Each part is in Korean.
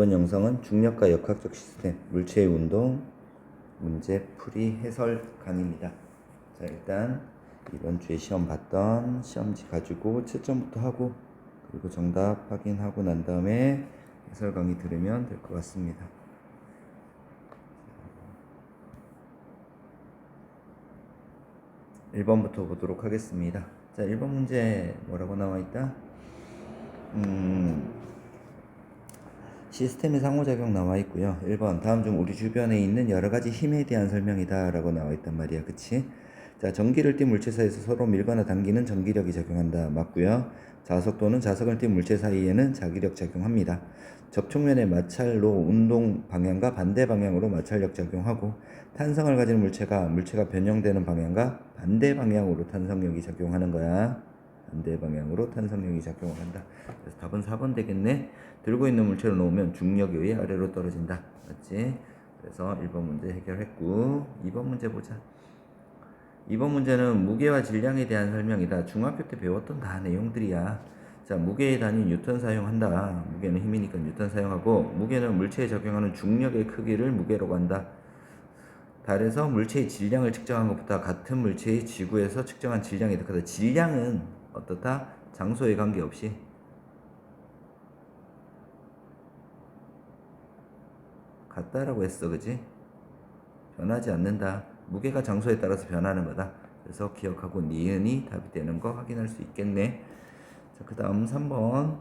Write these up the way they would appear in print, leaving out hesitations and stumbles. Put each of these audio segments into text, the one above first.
이번 영상은 중력과 역학적 시스템, 물체의 운동, 문제 풀이 해설 강의입니다. 자, 일단 이번 주에 시험 봤던 시험지 가지고 채점부터 하고 그리고 정답 확인하고 난 다음에 해설 강의 들으면 될 것 같습니다. 1번부터 보도록 하겠습니다. 자, 1번 문제 뭐라고 나와 있다? 시스템의 상호작용 나와 있고요. 1번 다음 중 우리 주변에 있는 여러가지 힘에 대한 설명이다 라고 나와 있단 말이야. 그치? 자, 전기를 띤 물체 사이에서 서로 밀거나 당기는 전기력이 작용한다. 맞고요. 자석 또는 자석을 띤 물체 사이에는 자기력 작용합니다. 접촉면의 마찰로 운동 방향과 반대 방향으로 마찰력 작용하고, 탄성을 가진 물체가 변형되는 방향과 반대 방향으로 탄성력이 작용하는 거야. 반대 방향으로 탄성력이 작용을 한다. 그래서 답은 4번 되겠네. 들고 있는 물체를 놓으면 중력에 의해 아래로 떨어진다. 맞지? 그래서 1번 문제 해결했고, 2번 문제 보자. 2번 문제는 무게와 질량에 대한 설명이다. 중학교 때 배웠던 다 내용들이야. 자, 무게의 단위 뉴턴 사용한다. 무게는 힘이니까 뉴턴 사용하고, 무게는 물체에 적용하는 중력의 크기를 무게라고 한다. 달에서 물체의 질량을 측정한 것보다 같은 물체의 지구에서 측정한 질량이 더 크다. 질량은 어떻다? 장소에 관계없이 같다라고 했어. 그지? 변하지 않는다. 무게가 장소에 따라서 변하는 거다. 그래서 기억하고 니은이 답이 되는 거 확인할 수 있겠네. 자, 그 다음 3번.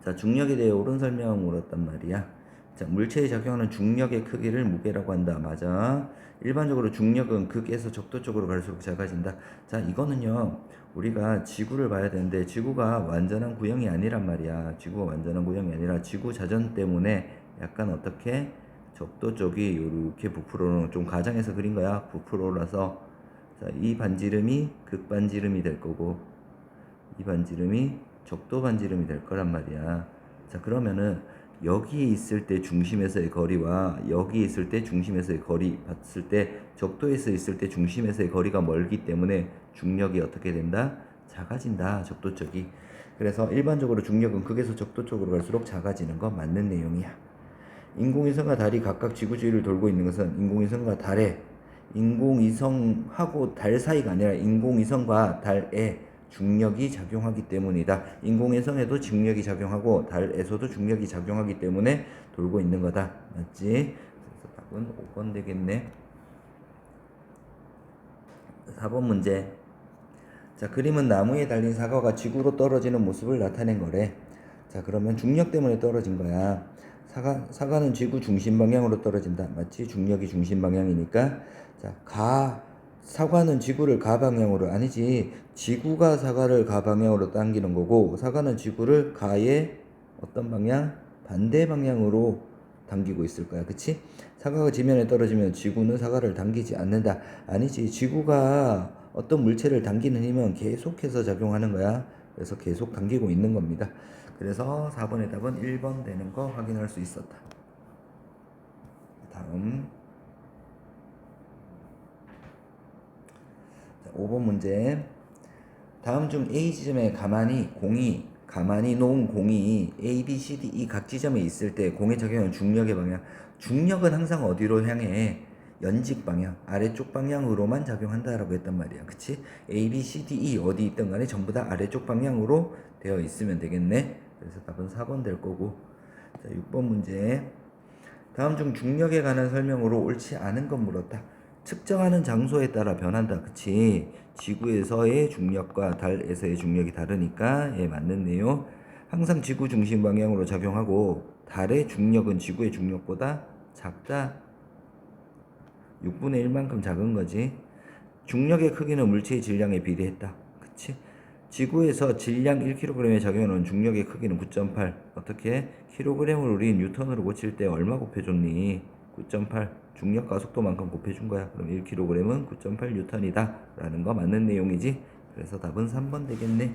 자, 중력에 대해 옳은 설명 물었단 말이야. 자, 물체에 작용하는 중력의 크기를 무게라고 한다. 맞아. 일반적으로 중력은 극에서 적도 쪽으로 갈수록 작아진다. 자, 이거는요, 우리가 지구를 봐야 되는데, 지구가 완전한 구형이 아니란 말이야. 지구가 완전한 구형이 아니라 지구 자전 때문에 약간 어떻게 적도 쪽이 이렇게 부풀어오는, 좀 가정해서 그린 거야. 부풀어올라서, 자, 이 반지름이 극반지름이 될 거고, 이 반지름이 적도 반지름이 될 거란 말이야. 자, 그러면은 여기 있을 때 중심에서의 거리와 여기 있을 때 중심에서의 거리 봤을 때, 적도에서 있을 때 중심에서의 거리가 멀기 때문에 중력이 어떻게 된다? 작아진다. 적도 쪽이. 그래서 일반적으로 중력은 극에서 적도 쪽으로 갈수록 작아지는 거 맞는 내용이야. 인공위성과 달이 각각 지구 주위를 돌고 있는 것은 인공위성과 달에, 인공위성하고 달 사이가 아니라 인공위성과 달에 중력이 작용하기 때문이다. 인공위성에도 중력이 작용하고 달에서도 중력이 작용하기 때문에 돌고 있는 거다. 맞지? 그래서 답은 5번 되겠네. 4번 문제. 자, 그림은 나무에 달린 사과가 지구로 떨어지는 모습을 나타낸 거래. 자, 그러면 중력 때문에 떨어진 거야. 사과는 지구 중심 방향으로 떨어진다. 맞지? 중력이 중심 방향이니까. 자, 사과는 지구를 가 방향으로, 아니지. 지구가 사과를 가 방향으로 당기는 거고, 사과는 지구를 가의 어떤 방향? 반대 방향으로 당기고 있을 거야. 그치? 사과가 지면에 떨어지면 지구는 사과를 당기지 않는다. 아니지. 지구가 어떤 물체를 당기는 힘은 계속해서 작용하는 거야. 그래서 계속 당기고 있는 겁니다. 그래서 4번의 답은 1번 되는 거 확인할 수 있었다. 다음 5번 문제. 다음 중 A 지점에 가만히 놓은 공이 A, B, C, D, E 각 지점에 있을 때 공에 적용하는 중력의 방향. 중력은 항상 어디로 향해? 연직 방향, 아래쪽 방향으로만 작용한다라고 했단 말이야. 그치? A, B, C, D, E 어디 있든 간에 전부 다 아래쪽 방향으로 되어 있으면 되겠네. 그래서 답은 4번 될 거고. 자, 6번 문제. 다음 중 중력에 관한 설명으로 옳지 않은 건 물었다. 측정하는 장소에 따라 변한다. 그치? 지구에서의 중력과 달에서의 중력이 다르니까 맞는 내용. 항상 지구 중심 방향으로 작용하고 달의 중력은 지구의 중력보다 작다. 6분의 1만큼 작은 거지. 중력의 크기는 물체의 질량에 비례했다. 그치? 지구에서 질량 1kg에 적용하는 중력의 크기는 9.8. 어떻게? kg을 우리 뉴턴으로 고칠 때 얼마 곱해줬니? 9.8. 중력 가속도만큼 곱해준 거야. 그럼 1kg은 9.8 뉴턴이다 라는 거 맞는 내용이지. 그래서 답은 3번 되겠네.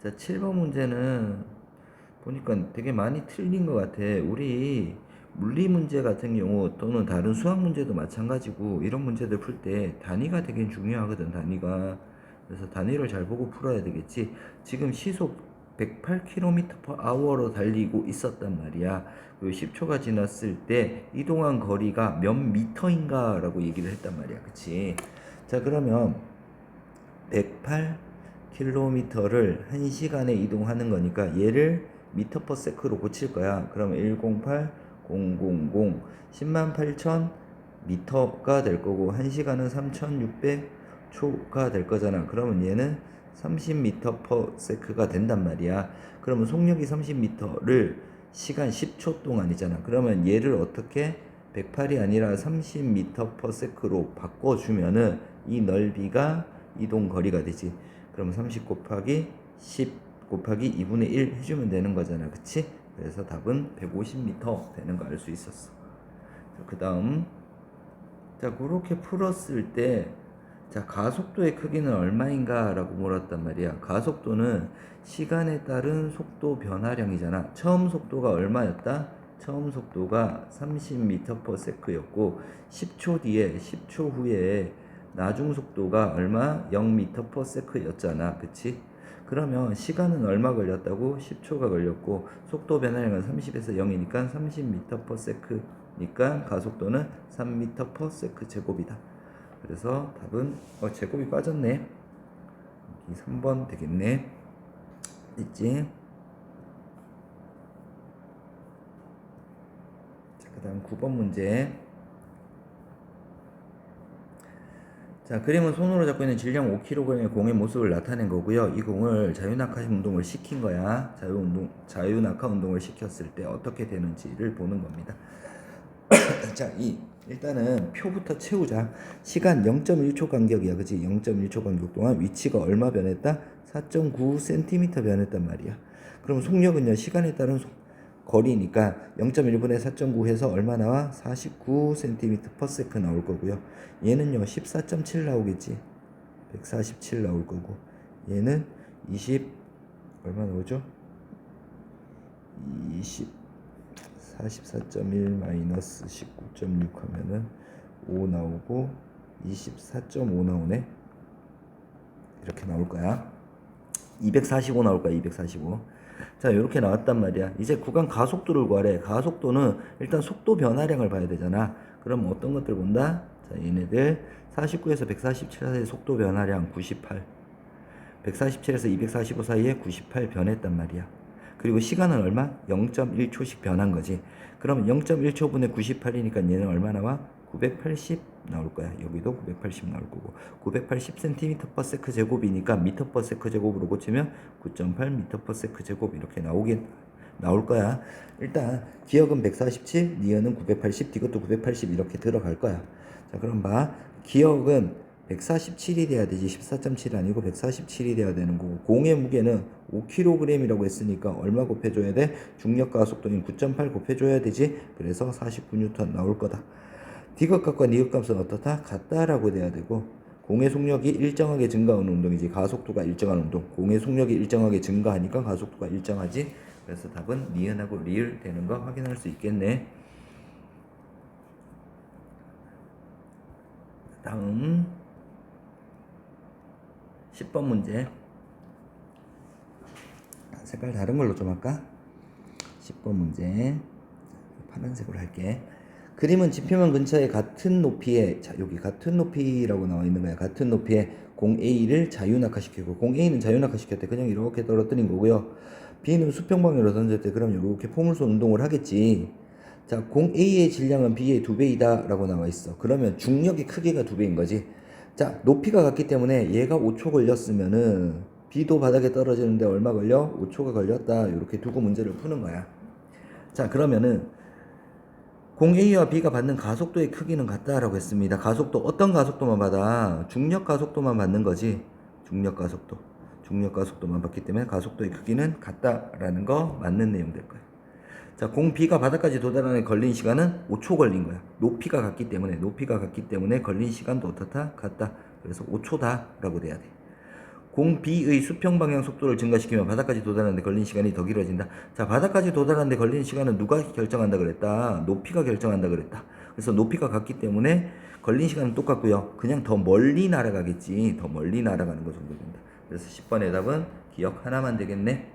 자, 7번 문제는 보니까 되게 많이 틀린 것 같아. 우리 물리 문제 같은 경우 또는 다른 수학 문제도 마찬가지고 이런 문제들 풀 때 단위가 되게 중요하거든. 단위가. 그래서 단위를 잘 보고 풀어야 되겠지. 지금 시속 108km/h로 달리고 있었단 말이야. 그리고 10초가 지났을 때 이동한 거리가 몇 미터인가 라고 얘기를 했단 말이야. 그치? 자, 그러면 108km를 1시간에 이동하는 거니까 얘를 미터 퍼 세크로 고칠 거야. 그러면 108, 000, 108,000 미터가 될 거고 1시간은 3600초가 될 거잖아. 그러면 얘는 30m 퍼 세크가 된단 말이야. 그러면 속력이 30m를 시간 10초 동안이잖아. 그러면 얘를 어떻게 108이 아니라 30m 퍼 세크로 바꿔주면은 이 넓이가 이동 거리가 되지. 그러면 30 곱하기 10 곱하기 2분의 1 해주면 되는 거잖아. 그치? 그래서 답은 150m 되는 거 알 수 있었어. 그 다음, 자, 그렇게 풀었을 때, 자, 가속도의 크기는 얼마인가 라고 물었단 말이야. 가속도는 시간에 따른 속도 변화량이잖아. 처음 속도가 얼마였다? 처음 속도가 30m/s 였고 10초 뒤에 10초 후에 나중 속도가 얼마? 0m/s 였잖아. 그치? 그러면 시간은 얼마 걸렸다고? 10초가 걸렸고 속도 변화량은 30에서 0이니까 30m/s 니까 가속도는 3m/s 제곱이다. 그래서 답은 제곱이 빠졌네. 여기 3번 되겠네. 있지? 자, 그 다음 9번 문제. 자, 그림은 손으로 잡고 있는 질량 5kg의 공의 모습을 나타낸 거고요. 이 공을 자유낙하 운동을 시킨 거야. 자유낙하 운동을 시켰을 때 어떻게 되는지를 보는 겁니다. 자, 일단은 표부터 채우자. 시간 0.1초 간격이야. 그치? 0.1초 간격 동안 위치가 얼마 변했다? 4.9cm 변했단 말이야. 그럼 속력은요, 시간에 따른 거리니까 0.1분의 4.9 해서 얼마 나와? 49cm/s 나올 거고요. 얘는요 14.7 나오겠지. 147 나올 거고 얘는 20 얼마 나오죠? 44.1 마이너스 19.6 하면은 5 나오고 24.5 나오네. 이렇게 나올 거야. 245 나올 거야. 245. 자, 이렇게 나왔단 말이야. 이제 구간 가속도를 구하래. 가속도는 일단 속도 변화량을 봐야 되잖아. 그럼 어떤 것들 본다? 자, 얘네들 49에서 147 사이의 속도 변화량 98, 147에서 245 사이에 98 변했단 말이야. 그리고 시간은 얼마? 0.1초씩 변한 거지. 그럼 0.1초분의 98이니까 얘는 얼마 나와? 980 나올 거야. 여기도 980 나올 거고 980cm/s 제곱이니까 m/s 제곱으로 고치면 9.8 m/s 제곱 이렇게 나올 거야. 일단 기억은 147, 니은은 980, 이것도 980 이렇게 들어갈 거야. 자, 그럼 봐. 기억은 147이 돼야 되지. 14.7 아니고 147이 돼야 되는 거고 공의 무게는 5kg이라고 했으니까 얼마 곱해줘야 돼? 중력과 속도인 9.8 곱해줘야 되지. 그래서 49N 나올 거다. 디귿값과 니귿값은 어떻다? 같다라고 돼야 되고 공의 속력이 일정하게 증가하는 운동이지 가속도가 일정한 운동. 공의 속력이 일정하게 증가하니까 가속도가 일정하지. 그래서 답은 니은하고 리을 되는 거 확인할 수 있겠네. 다음 10번 문제. 색깔 다른 걸로 좀 할까? 10번 문제 파란색으로 할게. 그림은 지표면 근처에 같은 높이에, 자, 여기 같은 높이라고 나와 있는 거야. 같은 높이에 공 A를 자유낙하시키고, 공 A는 자유낙하시켰대. 그냥 이렇게 떨어뜨린 거고요. B는 수평방향으로 던졌대. 그럼 이렇게 포물선 운동을 하겠지. 자, 공 A의 질량은 B의 2배이다 라고 나와 있어. 그러면 중력의 크기가 2배인 거지. 자, 높이가 같기 때문에 얘가 5초 걸렸으면은 B도 바닥에 떨어지는데 얼마 걸려? 5초가 걸렸다. 이렇게 두고 문제를 푸는 거야. 자, 그러면은 공 A와 B가 받는 가속도의 크기는 같다라고 했습니다. 가속도 어떤 가속도만 받아? 중력 가속도만 받는 거지. 중력 가속도만 받기 때문에 가속도의 크기는 같다라는 거 맞는 내용 될 거야. 자, 공 B가 바닥까지 도달하는 데 걸린 시간은 5초 걸린 거야. 높이가 같기 때문에 걸린 시간도 어떻다? 같다. 그래서 5초다라고 돼야 돼. 공 B의 수평 방향 속도를 증가시키면 바닥까지 도달하는 데 걸린 시간이 더 길어진다. 자, 바닥까지 도달하는 데 걸린 시간은 누가 결정한다 그랬다? 높이가 결정한다 그랬다. 그래서 높이가 같기 때문에 걸린 시간은 똑같고요. 그냥 더 멀리 날아가겠지. 더 멀리 날아가는 거 정도 된다. 그래서 10번의 답은 기억 하나만 되겠네.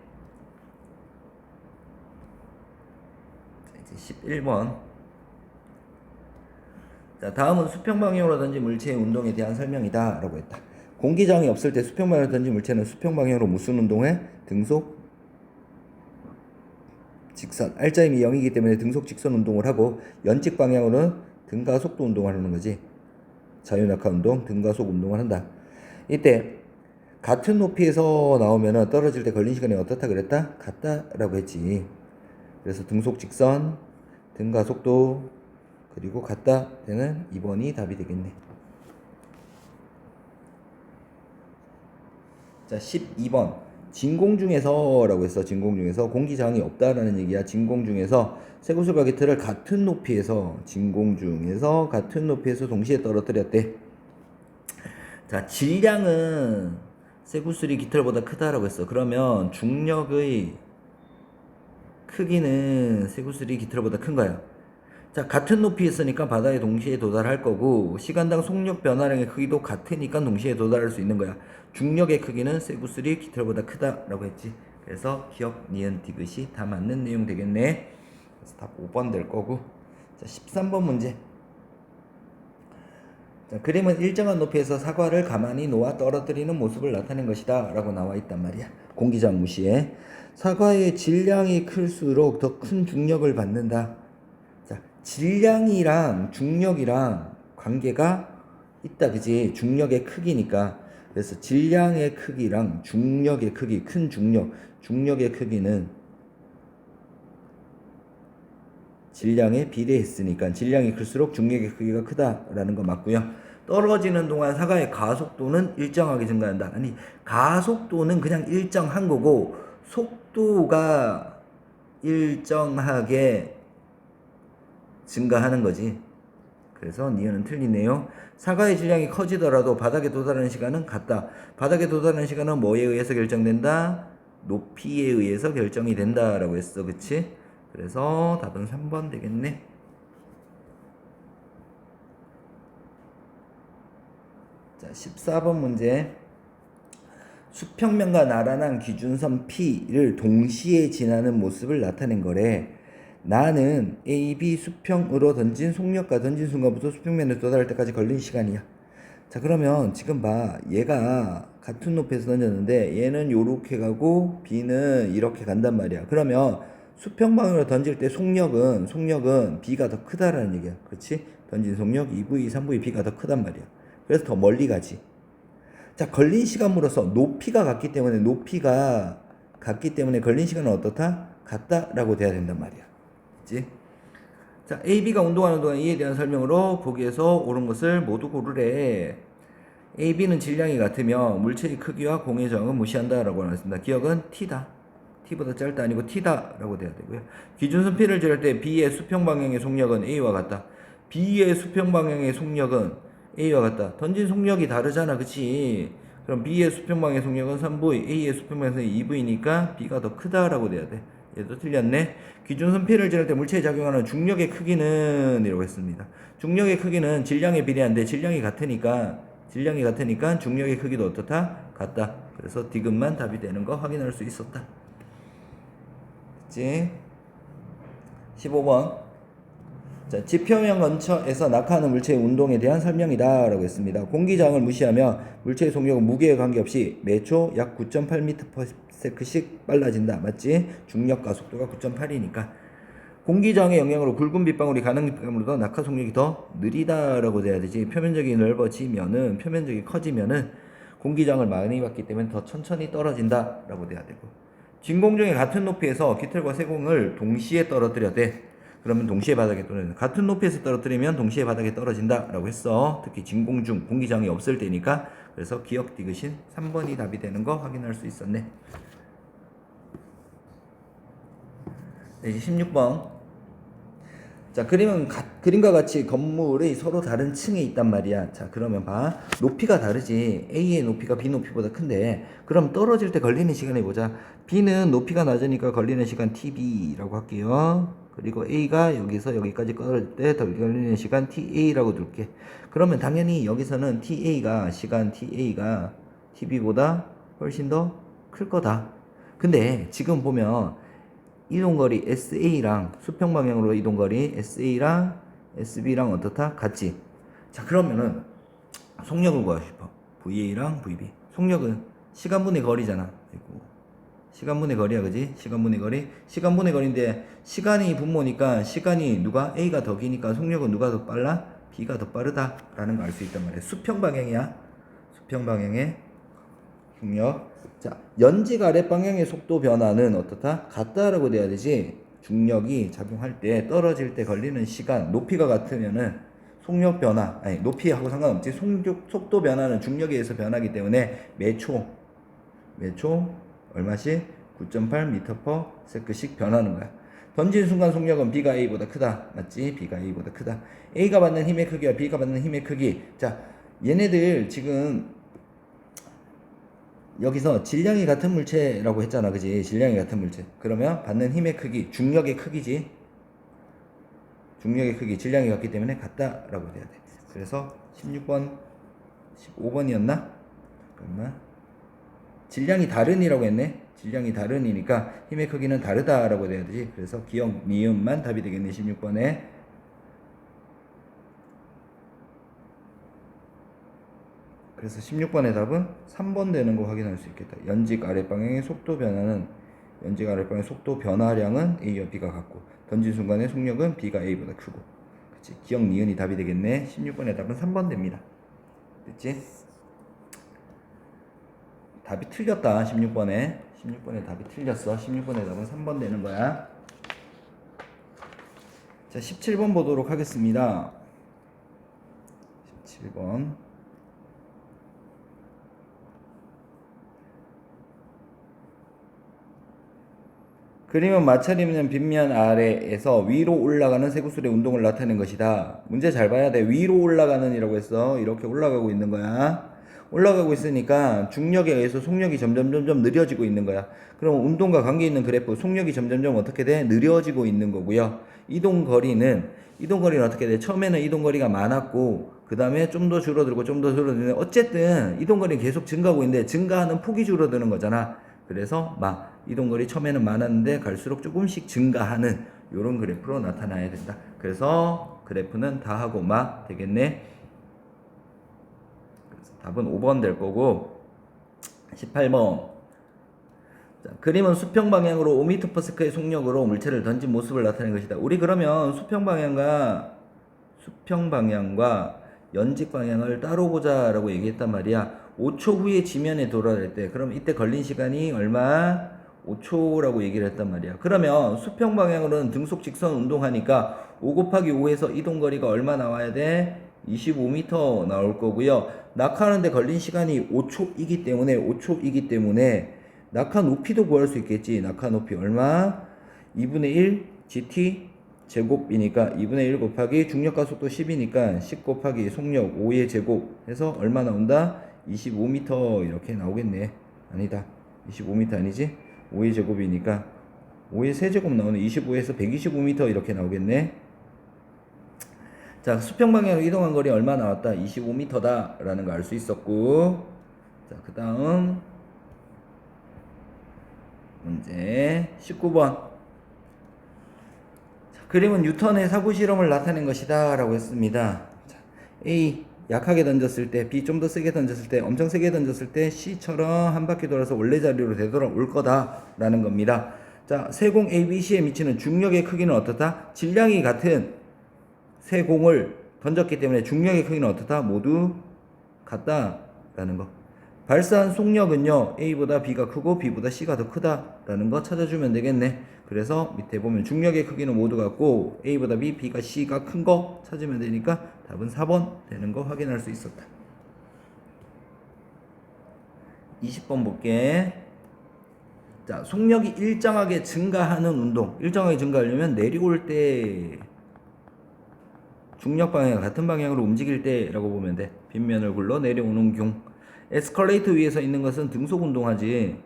자, 이제 11번. 자, 다음은 수평 방향으로 던진 물체의 운동에 대한 설명이다 라고 했다. 공기저항이 없을 때 수평 방향으로 던진 물체는 수평 방향으로 무슨 운동해? 등속 직선. R자임이 0이기 때문에 등속 직선 운동을 하고, 연직 방향으로는 등가 속도 운동을 하는 거지. 자유낙하 운동, 등가속 운동을 한다. 이때 같은 높이에서 나오면은 떨어질 때 걸린 시간이 어떻다 그랬다? 같다라고 했지. 그래서 등속 직선, 등가속도, 그리고 같다 되는 2번이 답이 되겠네. 자, 12번. 진공 중에서 라고 했어. 진공 중에서 공기저항이 없다라는 얘기야. 진공 중에서 쇠구슬과 기틀을 같은 높이에서, 진공 중에서 같은 높이에서 동시에 떨어뜨렸대. 자, 질량은 쇠구슬이 기틀보다 크다라고 했어. 그러면 중력의 크기는 쇠구슬이 기틀보다 큰 거야. 자, 같은 높이에 있으니까 바다에 동시에 도달할 거고, 시간당 속력 변화량의 크기도 같으니까 동시에 도달할 수 있는 거야. 중력의 크기는 쇠구슬이 기틀보다 크다라고 했지. 그래서 기억, 니은, 디귿이 다 맞는 내용 되겠네. 그래서 답 5번 될 거고. 자, 13번 문제. 자, 그림은 일정한 높이에서 사과를 가만히 놓아 떨어뜨리는 모습을 나타낸 것이다 라고 나와 있단 말이야. 공기저항 무시해. 사과의 질량이 클수록 더 큰 중력을 받는다. 자, 질량이랑 중력이랑 관계가 있다, 그지? 중력의 크기니까. 그래서 질량의 크기랑 중력의 크기, 큰 중력, 중력의 크기는 질량에 비례했으니까 질량이 클수록 중력의 크기가 크다라는 거 맞고요. 떨어지는 동안 사과의 가속도는 일정하게 증가한다. 아니, 가속도는 그냥 일정한 거고 속도가 일정하게 증가하는 거지. 그래서 니은은 틀리네요. 사과의 질량이 커지더라도 바닥에 도달하는 시간은 같다. 바닥에 도달하는 시간은 뭐에 의해서 결정된다? 높이에 의해서 결정이 된다라고 했어. 그치? 그래서 답은 3번 되겠네. 자, 14번 문제. 수평면과 나란한 기준선 P를 동시에 지나는 모습을 나타낸 거래. 나는 A, B 수평으로 던진 속력과 던진 순간부터 수평면에 도달할 때까지 걸린 시간이야. 자, 그러면 지금 봐. 얘가 같은 높이에서 던졌는데 얘는 요렇게 가고 B는 이렇게 간단 말이야. 그러면 수평방향으로 던질 때 속력은 B가 더 크다라는 얘기야. 그렇지? 던진 속력 2V, 3V, B가 더 크단 말이야. 그래서 더 멀리 가지. 자, 걸린 시간으로서 높이가 같기 때문에 걸린 시간은 어떻다? 같다라고 돼야 된단 말이야. 그치? 자, A, B가 운동하는 동안 이에 대한 설명으로 보기에서 옳은 것을 모두 고르래. A, B는 질량이 같으며 물체의 크기와 공의 저항은 무시한다라고 나왔습니다. 기억은 T다. T보다 짧다 아니고 T다 라고 돼야 되고요. 기준선 P를 지를 때 B의 수평 방향의 속력은 A와 같다. B의 수평 방향의 속력은 A와 같다. 던진 속력이 다르잖아, 그치? 그럼 B의 수평 방향의 속력은 3V, A의 수평 방향의 2V니까 B가 더 크다라고 돼야 돼. 얘도 틀렸네. 기준선 P를 지를 때 물체에 작용하는 중력의 크기는 이라고 했습니다. 중력의 크기는 질량에 비례한데 질량이 같으니까 중력의 크기도 어떻다? 같다. 그래서 디귿만 답이 되는 거 확인할 수 있었다. 그치? 15번. 자, 지표면 근처에서 낙하하는 물체의 운동에 대한 설명이다 라고 했습니다. 공기저항을 무시하며 물체의 속력은 무게에 관계없이 매초 약 9.8m/s씩 빨라진다. 맞지? 중력과 속도가 9.8이니까 공기저항의 영향으로 굵은 빗방울이 가는 빗방울보다 낙하 속력이 더 느리다라고 돼야 되지. 표면적이 넓어지면은, 표면적이 커지면은 공기저항을 많이 받기 때문에 더 천천히 떨어진다라고 돼야 되고, 진공 중에 같은 높이에서 기틀과 세공을 동시에 떨어뜨려 돼. 그러면 동시에 바닥에 떨어진다. 같은 높이에서 떨어뜨리면 동시에 바닥에 떨어진다라고 했어. 특히 진공 중 공기저항이 없을 때니까. 그래서 기억 디귿인 3번이 답이 되는 거 확인할 수 있었네. 네, 이제 16번. 자, 그림과 같이 건물이 서로 다른 층에 있단 말이야. 자, 그러면 봐. 높이가 다르지. A의 높이가 B 높이보다 큰데, 그럼 떨어질 때 걸리는 시간을 보자. B는 높이가 낮으니까 걸리는 시간 TB라고 할게요. 그리고 A가 여기서 여기까지 떨어질 때 걸리는 시간 TA라고 둘게. 그러면 당연히 여기서는 시간 TA가 TB보다 훨씬 더 클 거다. 근데 지금 보면 이동거리 SA랑 수평 방향으로 이동거리 SA랑 SB랑 어떻다? 같지? 자, 그러면은 속력을 구하고 싶어. VA랑 VB. 속력은 시간분의 거리잖아. 아이고. 시간분의 거리야, 그지? 시간분의 거리. 시간분의 거리인데 시간이 분모니까 시간이 누가 A가 더 기니까 속력은 누가 더 빨라? B가 더 빠르다라는 걸 알 수 있단 말이야. 수평 방향이야. 수평 방향의 속력. 자, 연직 아래 방향의 속도 변화는 어떻다? 같다라고 돼야 되지. 중력이 작용할 때 떨어질 때 걸리는 시간 높이가 같으면은 속력 변화 아니 높이하고 상관없지. 속도 변화는 중력에 의해서 변하기 때문에 매초 얼마씩 9.8m/s씩 변하는 거야. 던진 순간 속력은 B가 A보다 크다. 맞지? B가 A보다 크다. A가 받는 힘의 크기와 B가 받는 힘의 크기. 자, 얘네들 지금 여기서 질량이 같은 물체라고 했잖아, 그지? 질량이 같은 물체. 그러면 받는 힘의 크기, 중력의 크기지. 중력의 크기, 질량이 같기 때문에 같다라고 돼야 돼. 그래서 16번, 15번이었나? 잠깐만. 질량이 다른이라고 했네. 질량이 다른이니까 힘의 크기는 다르다라고 돼야 되지. 그래서 기억, 니은만 답이 되겠네, 16번에. 그래서 16번의 답은 3번 되는 거 확인할 수 있겠다. 연직 아랫방향의 속도 변화는 연직 아랫방향의 속도 변화량은 A와 B가 같고 던진 순간의 속력은 B가 A보다 크고. 그치? 기억 니은이 답이 되겠네. 16번의 답은 3번 됩니다. 됐지? 답이 틀렸다. 16번에 답이 틀렸어. 16번의 답은 3번 되는 거야. 자, 17번 보도록 하겠습니다. 17번. 그림은 마찰이면 빗면 아래에서 위로 올라가는 쇠구슬의 운동을 나타낸 것이다. 문제 잘 봐야 돼. 위로 올라가는 이라고 했어. 이렇게 올라가고 있는 거야. 올라가고 있으니까 중력에 의해서 속력이 점점 느려지고 있는 거야. 그럼 운동과 관계 있는 그래프 속력이 점점 어떻게 돼? 느려지고 있는 거고요. 이동거리는 어떻게 돼? 처음에는 이동거리가 많았고 그 다음에 좀 더 줄어들고 좀 더 줄어드는데 어쨌든 이동거리는 계속 증가하고 있는데 증가하는 폭이 줄어드는 거잖아. 그래서 이동거리 처음에는 많았는데 갈수록 조금씩 증가하는 요런 그래프로 나타나야 된다. 그래서 그래프는 다하고 되겠네. 그래서 답은 5번 될 거고 18번. 자, 그림은 수평 방향으로 5m/s의 속력으로 물체를 던진 모습을 나타낸 것이다. 우리 그러면 수평 방향과 연직 방향을 따로 보자라고 얘기했단 말이야. 5초 후에 지면에 도달할 때, 그럼 이때 걸린 시간이 얼마? 5초라고 얘기를 했단 말이야. 그러면 수평 방향으로는 등속 직선 운동하니까 5 곱하기 5에서 이동거리가 얼마 나와야 돼? 25m 나올 거고요. 낙하하는데 걸린 시간이 5초이기 때문에 낙하 높이도 구할 수 있겠지. 낙하 높이 얼마? 2분의 1 gt 제곱이니까 2분의 1 곱하기 중력과 속도 10이니까 10 곱하기 속력 5의 제곱 해서 얼마 나온다? 25m 이렇게 나오겠네. 아니다. 25m 아니지? 5의 제곱이니까 5의 세제곱 나오네. 25에서 125m 이렇게 나오겠네. 자, 수평 방향으로 이동한 거리 얼마 나왔다? 25m다 라는 거 알 수 있었고, 자, 그 다음 문제 19번. 그림은 뉴턴의 사고 실험을 나타낸 것이다 라고 했습니다. 자, A 약하게 던졌을 때, B 좀 더 세게 던졌을 때, 엄청 세게 던졌을 때 C처럼 한 바퀴 돌아서 원래 자리로 되돌아올 거다 라는 겁니다. 자, 세공 ABC에 미치는 중력의 크기는 어떻다? 질량이 같은 세 공을 던졌기 때문에 중력의 크기는 어떻다? 모두 같다 라는 거. 발사한 속력은요, A보다 B가 크고 B보다 C가 더 크다라는 거 찾아주면 되겠네. 그래서 밑에 보면 중력의 크기는 모두 같고 A보다 B, B가 C가 큰 거 찾으면 되니까 답은 4번 되는 거 확인할 수 있었다. 20번 볼게. 자, 속력이 일정하게 증가하는 운동. 일정하게 증가하려면 내려올 때 중력 방향 같은 방향으로 움직일 때라고 보면 돼. 빗면을 굴러 내려오는 경. 에스컬레이터 위에서 있는 것은 등속 운동하지.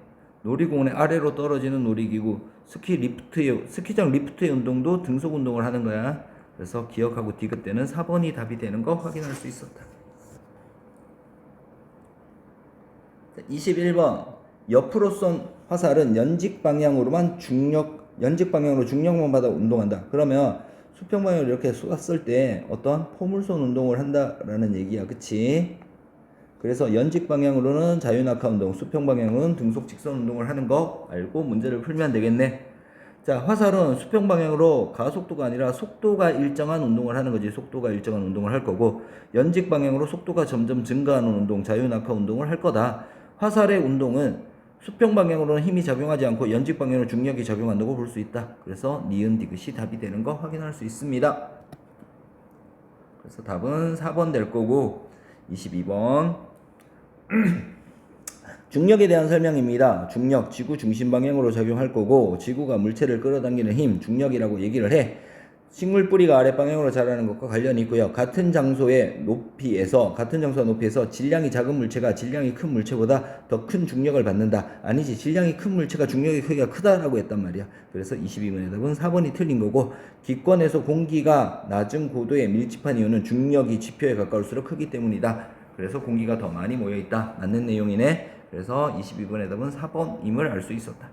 놀이공원의 아래로 떨어지는 놀이기구, 스키장 리프트의 운동도 등속 운동을 하는 거야. 그래서 기억하고 디귿대는 4번이 답이 되는 거 확인할 수 있었다. 21번. 옆으로 쏜 화살은 연직 방향으로 중력만 받아 운동한다. 그러면 수평 방향으로 이렇게 쏘았을 때 어떤 포물선 운동을 한다라는 얘기야. 그치? 그래서 연직 방향으로는 자유낙하 운동, 수평 방향은 등속 직선 운동을 하는 거 알고 문제를 풀면 되겠네. 자, 화살은 수평 방향으로 가속도가 아니라 속도가 일정한 운동을 하는 거지. 속도가 일정한 운동을 할 거고, 연직 방향으로 속도가 점점 증가하는 운동, 자유낙하 운동을 할 거다. 화살의 운동은 수평 방향으로는 힘이 작용하지 않고 연직 방향으로 중력이 작용한다고 볼 수 있다. 그래서 니은 디귿이 답이 되는 거 확인할 수 있습니다. 그래서 답은 4번 될 거고, 22번. 중력에 대한 설명입니다. 중력, 지구 중심 방향으로 작용할 거고, 지구가 물체를 끌어당기는 힘, 중력이라고 얘기를 해. 식물 뿌리가 아래 방향으로 자라는 것과 관련이 있고요. 같은 장소와 높이에서 질량이 작은 물체가 질량이 큰 물체보다 더 큰 중력을 받는다. 아니지, 질량이 큰 물체가 중력의 크기가 크다라고 했단 말이야. 그래서 22번의 답은 4번이 틀린 거고, 기권에서 공기가 낮은 고도에 밀집한 이유는 중력이 지표에 가까울수록 크기 때문이다. 그래서 공기가 더 많이 모여있다. 맞는 내용이네. 그래서 22번의 답은 4번임을 알 수 있었다.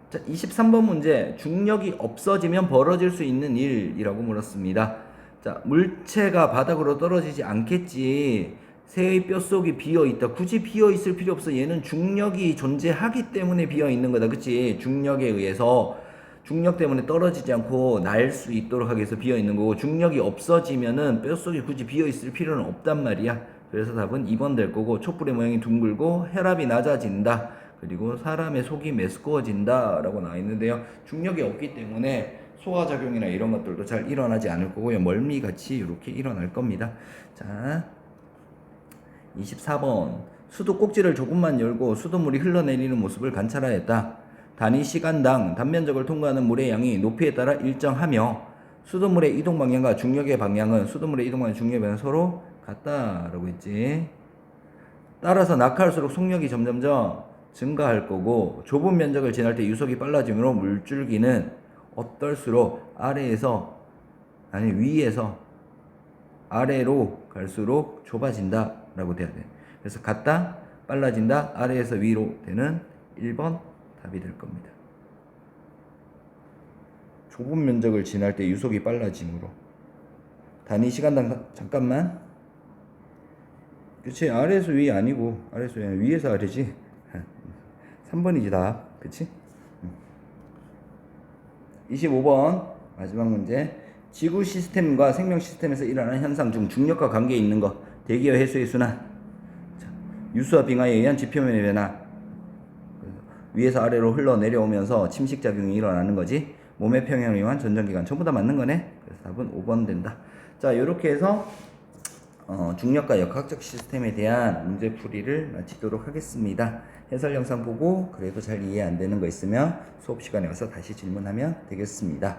자, 23번 문제. 중력이 없어지면 벌어질 수 있는 일이라고 물었습니다. 자, 물체가 바닥으로 떨어지지 않겠지. 새의 뼛속이 비어있다. 굳이 비어있을 필요 없어. 얘는 중력이 존재하기 때문에 비어있는 거다. 그치? 중력에 의해서 중력 때문에 떨어지지 않고 날 수 있도록 하기 위해서 비어있는 거고, 중력이 없어지면은 뼛속이 굳이 비어있을 필요는 없단 말이야. 그래서 답은 2번 될 거고, 촛불의 모양이 둥글고 혈압이 낮아진다. 그리고 사람의 속이 메스꺼워진다 라고 나와 있는데요. 중력이 없기 때문에 소화작용이나 이런 것들도 잘 일어나지 않을 거고요. 멀미같이 이렇게 일어날 겁니다. 자, 24번. 수도 꼭지를 조금만 열고 수돗물이 흘러내리는 모습을 관찰하였다. 단위 시간당 단면적을 통과하는 물의 양이 높이에 따라 일정하며 수돗물의 이동 방향과 중력의 방향은 서로 같다라고 했지. 따라서 낙하할수록 속력이 점점점 증가할 거고, 좁은 면적을 지날 때 유속이 빨라지므로 물줄기는 어떨수록 위에서 아래로 갈수록 좁아진다 라고 돼야 돼. 그래서 같다, 빨라진다, 아래에서 위로 되는 1번 답이 될 겁니다. 좁은 면적을 지날 때 유속이 빨라짐으로. 단위 시간당, 잠깐만. 그치? 아래에서 위 아니고, 위에서 아래지. 3번이지 답. 그치? 25번 마지막 문제. 지구 시스템과 생명 시스템에서 일어나는 현상 중 중력과 관계 있는 것. 대기와 해수의 순환. 자, 유수와 빙하에 의한 지표면의 변화. 위에서 아래로 흘러내려오면서 침식작용이 일어나는 거지. 몸의 평형을 이용한 전전기관. 전부 다 맞는 거네. 그래서 답은 5번 된다. 자, 이렇게 해서 중력과 역학적 시스템에 대한 문제풀이를 마치도록 하겠습니다. 해설 영상 보고 그래도 잘 이해 안 되는 거 있으면 수업 시간에 와서 다시 질문하면 되겠습니다.